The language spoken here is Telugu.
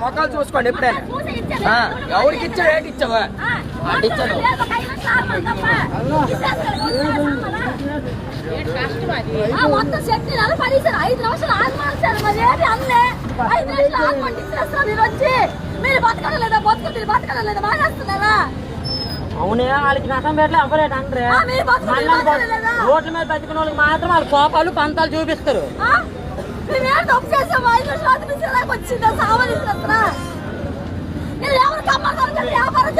మొక్కలు చూసుకోండి ఎప్పుడైనా ఎవరికి ఇచ్చావు ఏంటి ఇచ్చావా ఇచ్చాను మొత్తం శక్తి పడేసారు 5 నిమిషాలు ఆగమార్చారు మరి ఏంటి అన్నే 5 నిమిషాలు ఆగమంటే ఇచ్చేస్తారు మీరు వచ్చి మీరు బతకడం లేదా బతకడం లేదా మానేస్తున్నారా అవునే వాళ్ళకి నష్టం పెట్టలే అవ్వలేదు అంటే రోడ్ల మీద బతికిన వాళ్ళకి మాత్రం వాళ్ళ కోపాలు పంతాలు చూపిస్తారు వచ్చిందా సామాన్ ఎవరు కమ్మ వ్యాపారం